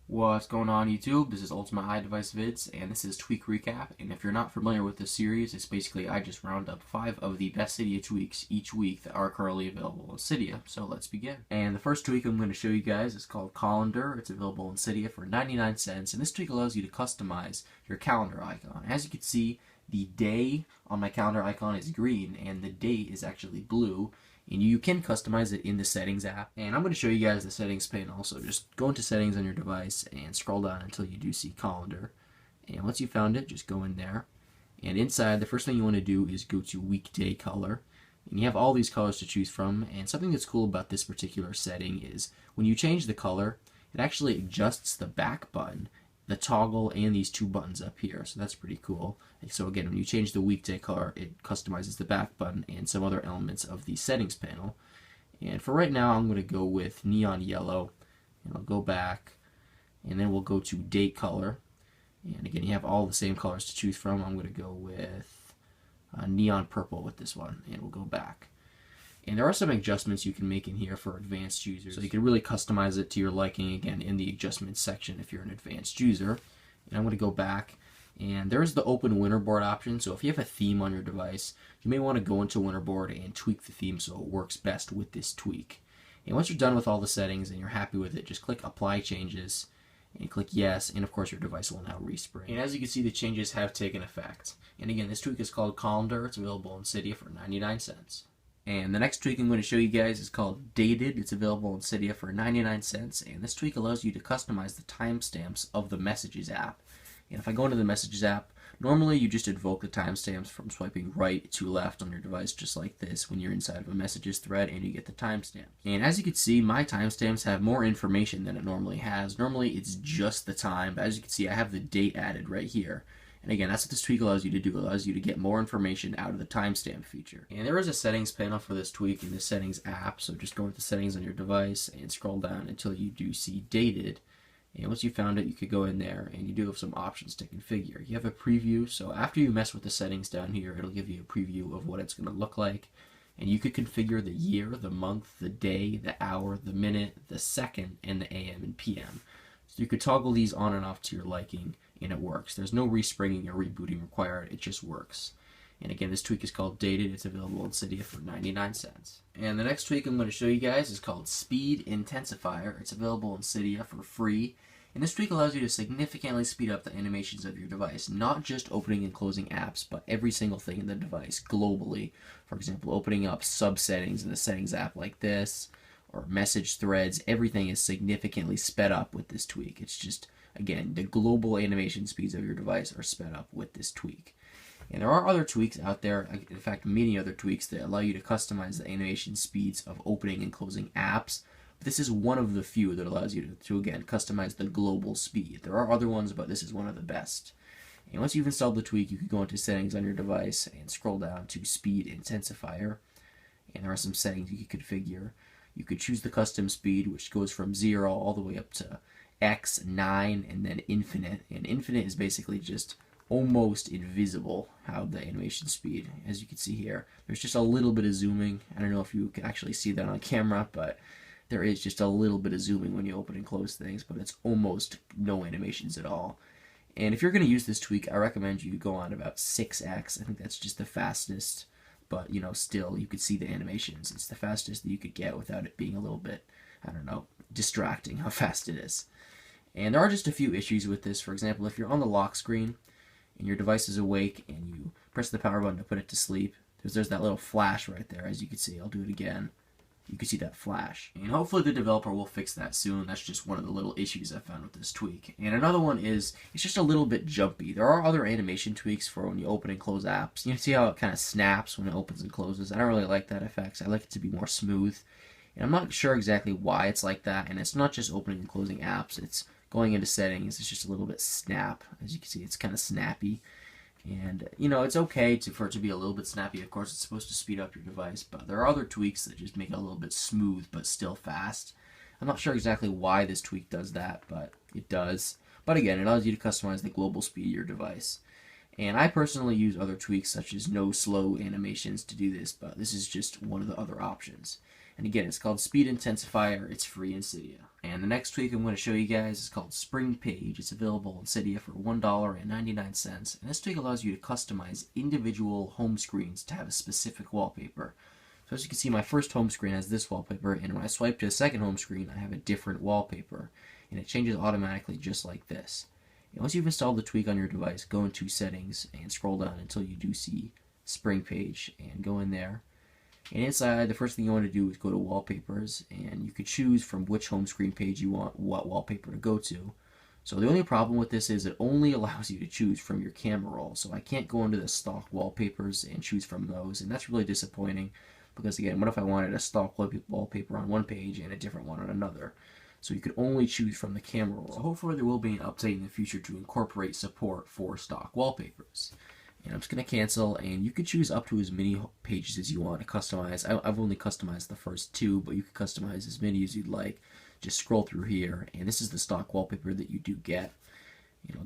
What's going on YouTube? This is UltimateiDeviceVids and this is Tweak Recap. And if you're not familiar with this series, it's basically I just round up 5 of the best Cydia tweaks each week that are currently available in Cydia. So let's begin. And the first tweak I'm going to show you guys is called Colendar. It's available in Cydia for 99 cents, and this tweak allows you to customize your calendar icon. As you can see, the day on my calendar icon is green and the date is actually blue. And you can customize it in the settings app. And I'm going to show you guys the settings panel. So just go into settings on your device and scroll down until you do see calendar. And once you found it, just go in there. And inside, the first thing you want to do is go to weekday color. And you have all these colors to choose from. And something that's cool about this particular setting is when you change the color, it actually adjusts the back button, the toggle, and these two buttons up here. So that's pretty cool. And so again, when you change the weekday color, it customizes the back button and some other elements of the settings panel. And for right now, I'm going to go with neon yellow. And I'll go back, and then we'll go to date color. And again, you have all the same colors to choose from. I'm going to go with neon purple with this one, and we'll go back. And there are some adjustments you can make in here for advanced users. So you can really customize it to your liking, again, in the adjustments section if you're an advanced user. And I'm going to go back, and there's the open winterboard option. So if you have a theme on your device, you may want to go into winterboard and tweak the theme so it works best with this tweak. And once you're done with all the settings and you're happy with it, just click Apply Changes and click Yes, and of course your device will now respring. And as you can see, the changes have taken effect. And again, this tweak is called Colendar. It's available in Cydia for 99 cents. And the next tweak I'm going to show you guys is called Dated. It's available in Cydia for 99 cents, and this tweak allows you to customize the timestamps of the Messages app. And if I go into the Messages app, normally you just invoke the timestamps from swiping right to left on your device, just like this, when you're inside of a Messages thread and you get the timestamps. And as you can see, my timestamps have more information than it normally has. Normally it's just the time, but as you can see, I have the date added right here. And again, that's what this tweak allows you to do. It allows you to get more information out of the timestamp feature. And there is a settings panel for this tweak in the settings app. So just go into settings on your device and scroll down until you do see dated. And once you found it, you could go in there and you do have some options to configure. You have a preview. So after you mess with the settings down here, it'll give you a preview of what it's going to look like. And you could configure the year, the month, the day, the hour, the minute, the second, and the AM and PM. So you could toggle these on and off to your liking, and it works. There's no respringing or rebooting required. It just works. And again, this tweak is called Dated. It's available in Cydia for 99 cents. And the next tweak I'm going to show you guys is called Speed Intensifier. It's available in Cydia for free. And this tweak allows you to significantly speed up the animations of your device, not just opening and closing apps, but every single thing in the device globally. For example, opening up sub-settings in the settings app like this, or message threads. Everything is significantly sped up with this tweak. It's just, again, the global animation speeds of your device are sped up with this tweak. And there are other tweaks out there, in fact many other tweaks that allow you to customize the animation speeds of opening and closing apps. But this is one of the few that allows you to again, customize the global speed. There are other ones, but this is one of the best. And once you've installed the tweak, you can go into settings on your device and scroll down to Speed Intensifier. And there are some settings you can configure. You could choose the custom speed, which goes from 0 all the way up to X, 9, and then infinite. And infinite is basically just almost invisible, how the animation speed, as you can see here. There's just a little bit of zooming. I don't know if you can actually see that on camera, but there is just a little bit of zooming when you open and close things, but it's almost no animations at all. And if you're going to use this tweak, I recommend you go on about 6x. I think that's just the fastest. But, you know, still, you could see the animations. It's the fastest that you could get without it being a little bit, I don't know, distracting how fast it is. And there are just a few issues with this. For example, if you're on the lock screen and your device is awake and you press the power button to put it to sleep, there's that little flash right there, as you can see. I'll do it again. You can see that flash. And hopefully the developer will fix that soon. That's just one of the little issues I found with this tweak. And another one is, it's just a little bit jumpy. There are other animation tweaks for when you open and close apps. You can see how it kind of snaps when it opens and closes. I don't really like that effect. I like it to be more smooth. And I'm not sure exactly why it's like that. And it's not just opening and closing apps. It's going into settings. It's just a little bit snap. As you can see, it's kind of snappy. And, you know, it's okay for it to be a little bit snappy. Of course, it's supposed to speed up your device, but there are other tweaks that just make it a little bit smooth, but still fast. I'm not sure exactly why this tweak does that, but it does. But again, it allows you to customize the global speed of your device. And I personally use other tweaks such as no slow animations to do this, but this is just one of the other options. And again, it's called Speed Intensifier. It's free in Cydia. And the next tweak I'm going to show you guys is called SpringPage. It's available in Cydia for $1.99. And this tweak allows you to customize individual home screens to have a specific wallpaper. So as you can see, my first home screen has this wallpaper, and when I swipe to a second home screen, I have a different wallpaper. And it changes automatically just like this. And once you've installed the tweak on your device, go into Settings and scroll down until you do see SpringPage, and go in there. And inside, the first thing you want to do is go to Wallpapers, and you can choose from which home screen page you want what wallpaper to go to. So the only problem with this is it only allows you to choose from your camera roll. So I can't go into the stock wallpapers and choose from those, and that's really disappointing because, again, what if I wanted a stock wallpaper on one page and a different one on another? So you could only choose from the camera roll. So hopefully there will be an update in the future to incorporate support for stock wallpapers. And I'm just going to cancel, and you can choose up to as many pages as you want to customize. I've only customized the first 2, but you can customize as many as you'd like. Just scroll through here, and this is the stock wallpaper that you do get.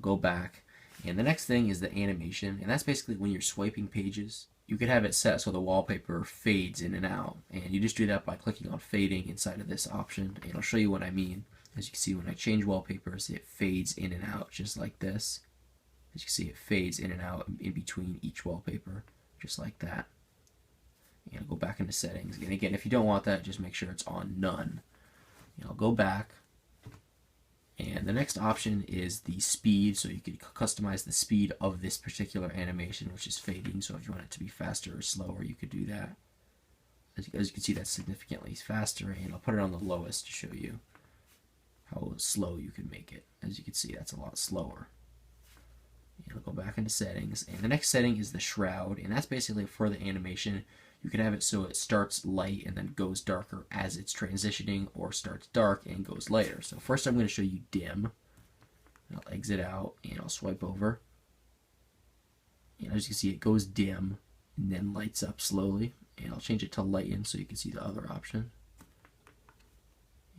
Go back. And the next thing is the animation, and that's basically when you're swiping pages. You could have it set so the wallpaper fades in and out, and you just do that by clicking on fading inside of this option, and I'll show you what I mean. As you can see, when I change wallpapers, it fades in and out just like this. As you can see, it fades in and out in between each wallpaper, just like that. And I'll go back into settings. And again, if you don't want that, just make sure it's on none. I'll go back. And the next option is the speed. So you could customize the speed of this particular animation, which is fading. So if you want it to be faster or slower, you could do that. As you can see, that's significantly faster. And I'll put it on the lowest to show you how slow you can make it. As you can see, that's a lot slower. I'll go back into settings, and the next setting is the shroud, and that's basically for the animation. You can have it so it starts light and then goes darker as it's transitioning, or starts dark and goes lighter. So first I'm going to show you dim. I'll exit out and I'll swipe over. And as you can see, it goes dim and then lights up slowly. And I'll change it to lighten so you can see the other option.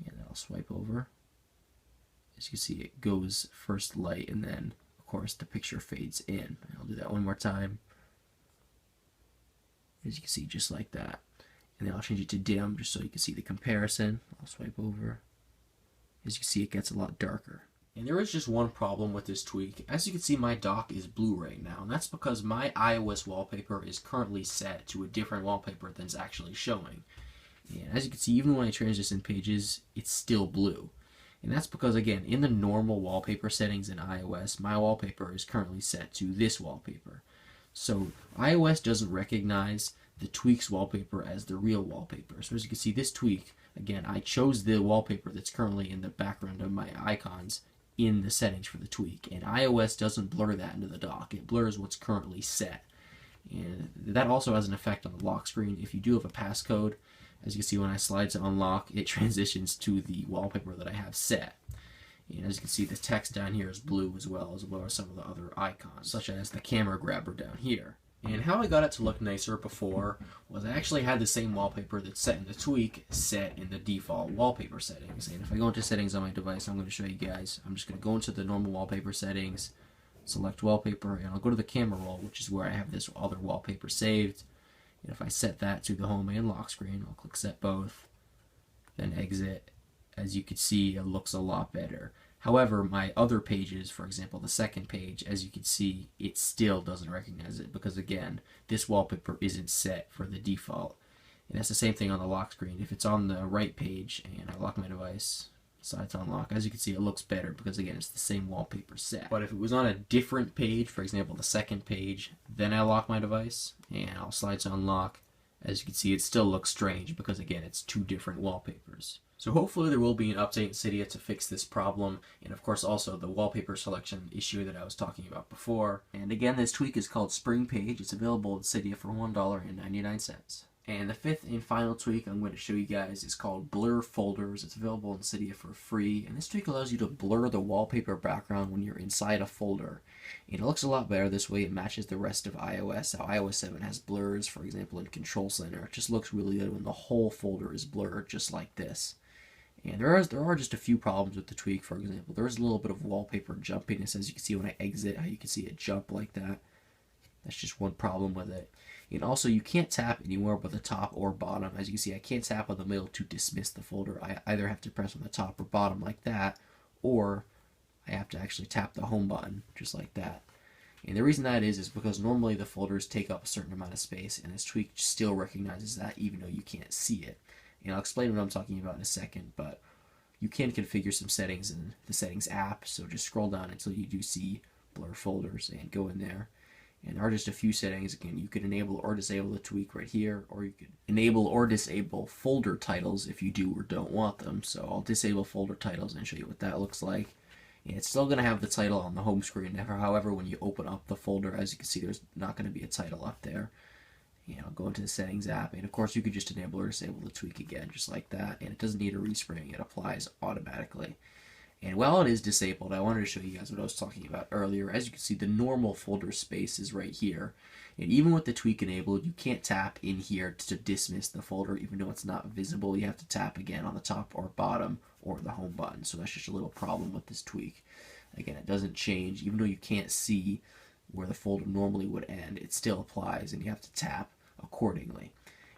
And I'll swipe over. As you can see, it goes first light and then, of course, the picture fades in. I'll do that one more time. As you can see, just like that. And then I'll change it to dim just so you can see the comparison. I'll swipe over. As you can see, it gets a lot darker. And there is just one problem with this tweak. As you can see, my dock is blue right now, and that's because my iOS wallpaper is currently set to a different wallpaper than it's actually showing. And as you can see, even when I transition pages, it's still blue. And that's because, again, in the normal wallpaper settings in iOS, my wallpaper is currently set to this wallpaper. So iOS doesn't recognize the tweak's wallpaper as the real wallpaper. So as you can see, this tweak, again, I chose the wallpaper that's currently in the background of my icons in the settings for the tweak. And iOS doesn't blur that into the dock. It blurs what's currently set. And that also has an effect on the lock screen. If you do have a passcode, as you can see, when I slide to unlock, it transitions to the wallpaper that I have set. And as you can see, the text down here is blue as well as some of the other icons, such as the camera grabber down here. And how I got it to look nicer before was I actually had the same wallpaper that's set in the tweak set in the default wallpaper settings. And if I go into settings on my device, I'm going to show you guys. I'm just going to go into the normal wallpaper settings, select wallpaper, and I'll go to the camera roll, which is where I have this other wallpaper saved. And if I set that to the home and lock screen, I'll click set both, then exit. As you can see, it looks a lot better. However, my other pages, for example, the second page, as you can see, it still doesn't recognize it because, again, this wallpaper isn't set for the default. And that's the same thing on the lock screen. If it's on the right page and I lock my device, decide to unlock, as you can see, it looks better because, again, it's the same wallpaper set. But if it was on a different page, for example, the second page, then I lock my device and I'll slide to unlock, as you can see, it still looks strange because, again, it's two different wallpapers. So hopefully there will be an update in Cydia to fix this problem, and of course also the wallpaper selection issue that I was talking about before. And again, this tweak is called SpringPage. It's available in Cydia for $1.99. And the fifth and final tweak I'm going to show you guys is called BlurFolders. It's available in Cydia for free, and this tweak allows you to blur the wallpaper background when you're inside a folder. And it looks a lot better this way. It matches the rest of iOS. How iOS 7 has blurs, for example, in Control Center. It just looks really good when the whole folder is blurred, just like this. And there are just a few problems with the tweak. For example, there is a little bit of wallpaper jumpiness, as you can see when I exit, how you can see it jump like that. That's just one problem with it. And also, you can't tap anywhere but the top or bottom. As you can see, I can't tap on the middle to dismiss the folder. I either have to press on the top or bottom like that, or I have to actually tap the home button just like that. And the reason that is because normally the folders take up a certain amount of space, and this tweak still recognizes that even though you can't see it. And I'll explain what I'm talking about in a second, but you can configure some settings in the Settings app, so just scroll down until you do see BlurFolders and go in there. And there are just a few settings. Again, you could enable or disable the tweak right here, or you could enable or disable folder titles if you do or don't want them. So I'll disable folder titles and show you what that looks like. And it's still going to have the title on the home screen. However, when you open up the folder, as you can see, there's not going to be a title up there. I'll go into the Settings app, and of course you could just enable or disable the tweak again, just like that. And it doesn't need a respring; it applies automatically. And while it is disabled, I wanted to show you guys what I was talking about earlier. As you can see, the normal folder space is right here. And even with the tweak enabled, you can't tap in here to dismiss the folder, even though it's not visible. You have to tap again on the top or bottom or the home button. So that's just a little problem with this tweak. Again, it doesn't change. Even though you can't see where the folder normally would end, it still applies, and you have to tap accordingly.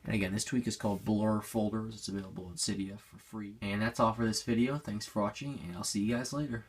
And again, this tweak is called BlurFolders. It's available in Cydia for free. And that's all for this video. Thanks for watching, and I'll see you guys later.